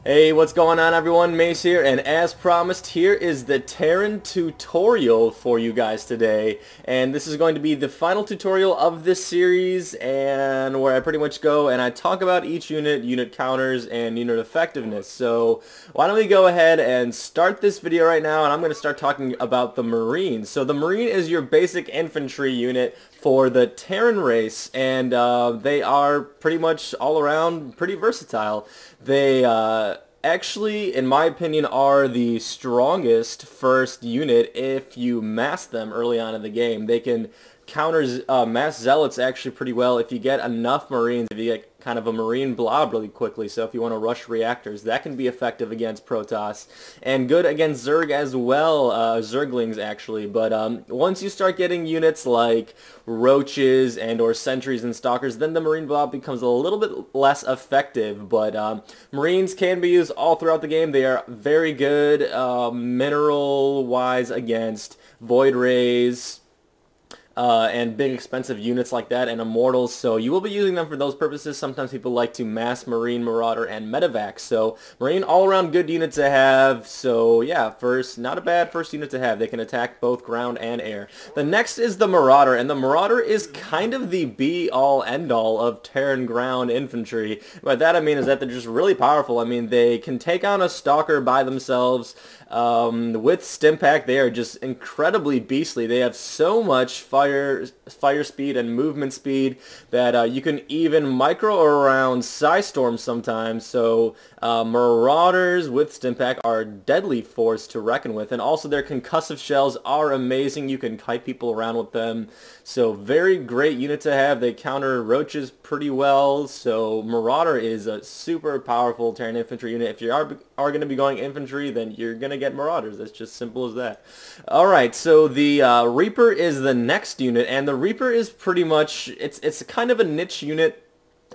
Hey, what's going on everyone? Mace here, and as promised, here is the Terran tutorial for you guys today. And this is going to be the final tutorial of this series, and where I pretty much go and I talk about each unit, unit counters, and unit effectiveness. So why don't we go ahead and start this video right now, and I'm going to start talking about the Marines. So the Marine is your basic infantry unit for the Terran race, and they are pretty much all around pretty versatile. They actually, in my opinion, are the strongest first unit if you mass them early on in the game. They can counter mass zealots actually pretty well if you get enough Marines, if you get kind of a Marine blob really quickly. So if you want to rush reactors, that can be effective against Protoss, and good against Zerg as well, Zerglings actually. But once you start getting units like roaches and or sentries and stalkers, then the Marine blob becomes a little bit less effective. But Marines can be used all throughout the game. They are very good mineral wise against Void Rays, and big expensive units like that, and Immortals, so you will be using them for those purposes. Sometimes people like to mass Marine, Marauder, and Medevac, so Marine all around good unit to have. So yeah, not a bad first unit to have. They can attack both ground and air. The next is the Marauder, and the Marauder is kind of the be-all end-all of Terran ground infantry. By that I mean is that they're just really powerful. I mean, they can take on a Stalker by themselves. With Stimpack, they are just incredibly beastly. They have so much fire speed and movement speed that you can even micro around Psystorm sometimes. So Marauders with Stimpack are a deadly force to reckon with, and also their concussive shells are amazing. You can kite people around with them, so very great unit to have. They counter roaches pretty well, so Marauder is a super powerful Terran infantry unit. If you are going to be going infantry, then you're going to get Marauders. That's just simple as that. Alright, so the Reaper is the next unit, and the Reaper is pretty much, it's kind of a niche unit.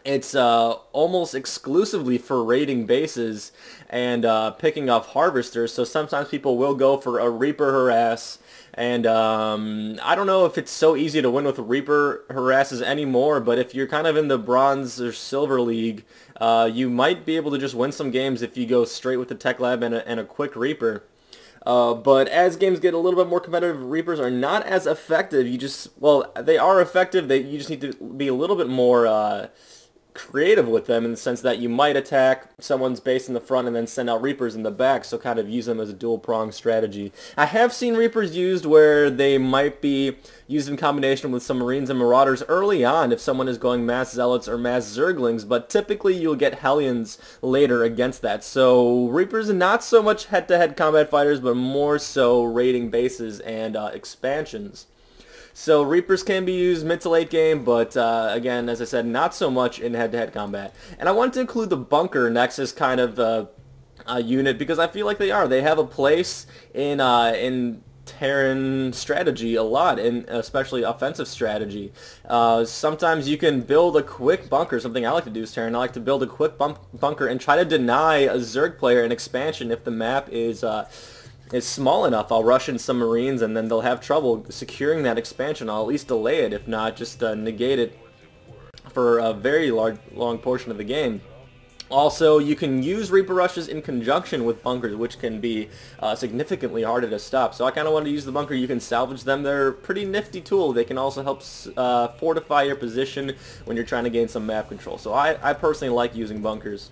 It's almost exclusively for raiding bases and picking off harvesters, so sometimes people will go for a Reaper harass. And I don't know if it's so easy to win with Reaper harasses anymore, but if you're kind of in the Bronze or Silver League, you might be able to just win some games if you go straight with the Tech Lab and a quick Reaper. But as games get a little bit more competitive, Reapers are not as effective. Well, they are effective. You just need to be a little bit more creative with them, in the sense that you might attack someone's base in the front and then send out Reapers in the back, so kind of use them as a dual-pronged strategy. I have seen Reapers used where they might be used in combination with some Marines and Marauders early on if someone is going mass Zealots or mass Zerglings, but typically you'll get Hellions later against that. So Reapers are not so much head-to-head combat fighters, but more so raiding bases and expansions. So Reapers can be used mid to late game, but again, as I said, not so much in head-to-head combat. And I wanted to include the Bunker next as kind of a unit, because I feel like they have a place in Terran strategy a lot, and especially offensive strategy. Sometimes you can build a quick bunker. Something I like to do is Terran. I like to build a quick bunker and try to deny a Zerg player an expansion if the map is small enough. I'll rush in some Marines, and then they'll have trouble securing that expansion. I'll at least delay it, if not just negate it for a very long portion of the game. Also, you can use Reaper Rushes in conjunction with bunkers, which can be significantly harder to stop. So I kind of want to use the bunker. You can salvage them. They're a pretty nifty tool. They can also help fortify your position when you're trying to gain some map control. So I personally like using bunkers.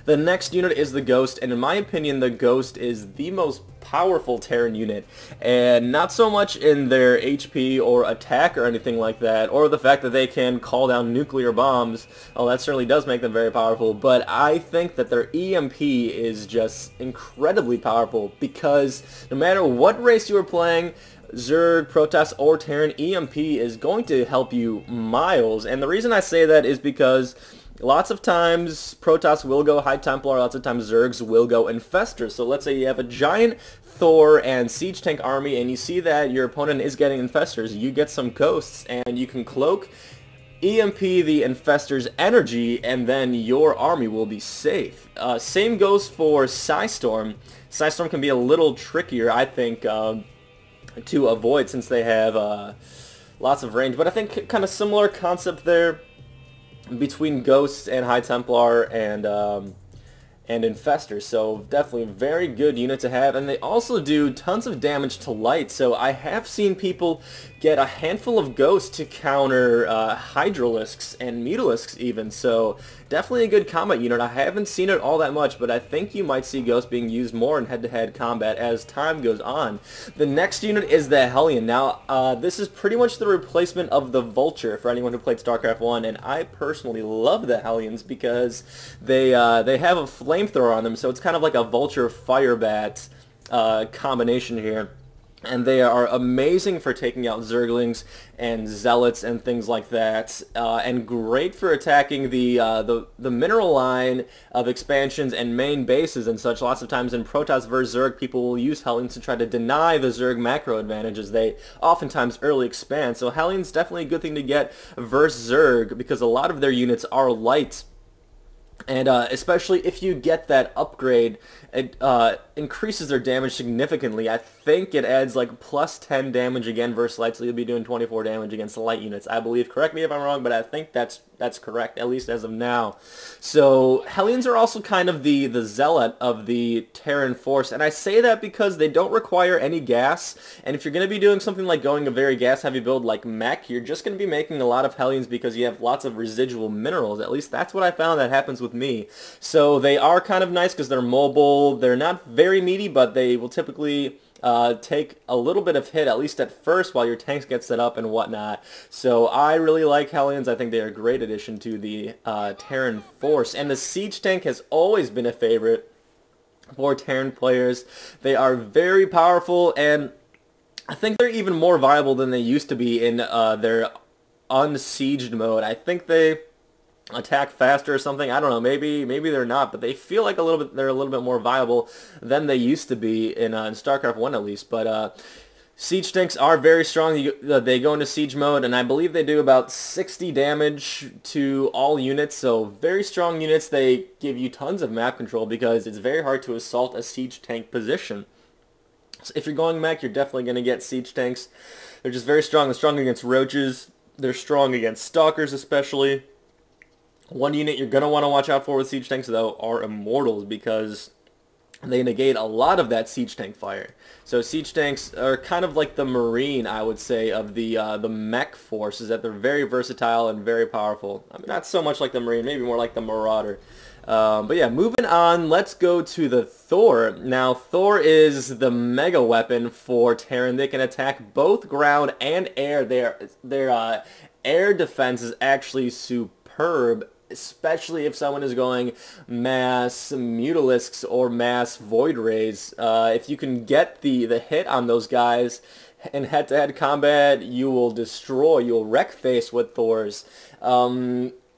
The next unit is the Ghost, and in my opinion, the Ghost is the most powerful Terran unit, and not so much in their HP or attack or anything like that, or the fact that they can call down nuclear bombs. Well, that certainly does make them very powerful, but I think that their EMP is just incredibly powerful, because no matter what race you are playing, Zerg, Protoss, or Terran, EMP is going to help you miles. And the reason I say that is because lots of times Protoss will go High Templar, lots of times Zergs will go Infestors. So let's say you have a giant Thor and Siege Tank army, and you see that your opponent is getting Infestors. You get some Ghosts, and you can cloak EMP the Infestor's energy, and then your army will be safe. Same goes for Psystorm. Psystorm can be a little trickier, I think, to avoid, since they have lots of range. But I think kind of similar concept there between Ghosts and High Templar and and Infestors, so definitely a very good unit to have. And they also do tons of damage to light, so I have seen people get a handful of ghosts to counter Hydralisks and Mutalisks even, so definitely a good combat unit. I haven't seen it all that much, but I think you might see ghosts being used more in head-to-head combat as time goes on. The next unit is the Hellion. Now, this is pretty much the replacement of the Vulture for anyone who played StarCraft 1, and I personally love the Hellions because they have a flamethrower on them, so it's kind of like a Vulture Firebat combination here. And they are amazing for taking out Zerglings and Zealots and things like that, and great for attacking the mineral line of expansions and main bases and such. Lots of times in Protoss vs Zerg, people will use Hellions to try to deny the Zerg macro advantages. They oftentimes early expand, so Hellion's definitely a good thing to get versus Zerg because a lot of their units are light. And especially if you get that upgrade, it increases their damage significantly. I think it adds like plus 10 damage again versus light, so you'll be doing 24 damage against the light units, I believe. Correct me if I'm wrong, but I think that's correct, at least as of now. So Hellions are also kind of the zealot of the Terran force, and I say that because they don't require any gas, and if you're going to be doing something like going a very gas-heavy build like mech, you're just going to be making a lot of Hellions because you have lots of residual minerals. At least that's what I found that happens with me. So they are kind of nice because they're mobile. They're not very meaty, but they will typically take a little bit of hit, at least at first, while your tanks get set up and whatnot. So I really like Hellions. I think they are a great addition to the Terran force. And the Siege Tank has always been a favorite for Terran players. They are very powerful, and I think they're even more viable than they used to be in their unsieged mode. I think they attack faster or something. I don't know. Maybe they're not, but they feel like they're a little bit more viable than they used to be in StarCraft 1 at least. But Siege Tanks are very strong. They go into siege mode, and I believe they do about 60 damage to all units, so very strong units. They give you tons of map control because it's very hard to assault a Siege Tank position. So if you're going mech, you're definitely going to get Siege Tanks. They're just very strong. They're strong against roaches. They're strong against stalkers especially. One unit you're going to want to watch out for with Siege Tanks, though, are Immortals, because they negate a lot of that Siege Tank fire. So Siege Tanks are kind of like the Marine, I would say, of the mech force, is that they're very versatile and very powerful. I mean, not so much like the Marine, maybe more like the Marauder. But yeah, moving on, let's go to the Thor. Now, Thor is the mega weapon for Terran. They can attack both ground and air. Their air defense is actually superb, especially if someone is going mass Mutalisks or mass Void Rays. If you can get the hit on those guys in head-to-head combat, you will destroy, you'll wreck face with Thors.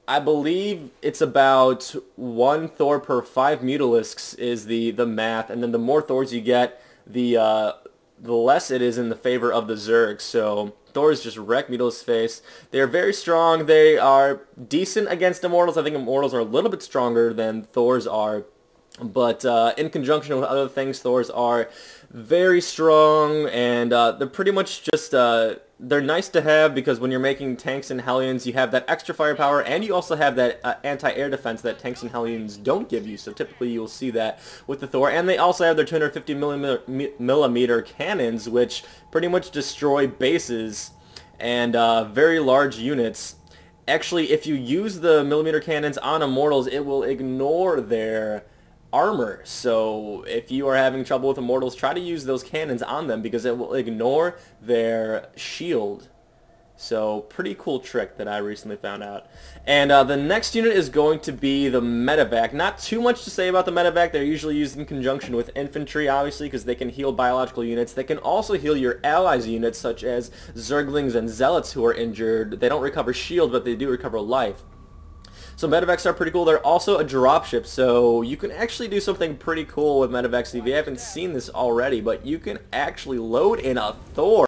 I believe it's about 1 Thor per 5 Mutalisks is the math, and then the more Thors you get, the less it is in the favor of the Zerg. So Thors just wreck Mutalisk's face. They are very strong. They are decent against Immortals. I think Immortals are a little bit stronger than Thors are. But in conjunction with other things, Thors are very strong, and they're pretty much just, they're nice to have because when you're making tanks and Hellions, you have that extra firepower, and you also have that anti-air defense that tanks and Hellions don't give you. So typically you'll see that with the Thor. And they also have their 250 millimeter cannons, which pretty much destroy bases and very large units. Actually, if you use the millimeter cannons on Immortals, it will ignore their armor. So if you are having trouble with Immortals, try to use those cannons on them because it will ignore their shield. So pretty cool trick that I recently found out. And the next unit is going to be the Medevac. Not too much to say about the Medevac. They're usually used in conjunction with infantry, obviously, because they can heal biological units. They can also heal your allies' units, such as Zerglings and Zealots who are injured. They don't recover shield, but they do recover life. So Medevacs are pretty cool. They're also a dropship, so you can actually do something pretty cool with Medevacs. If you haven't seen this already, but you can actually load in a Thor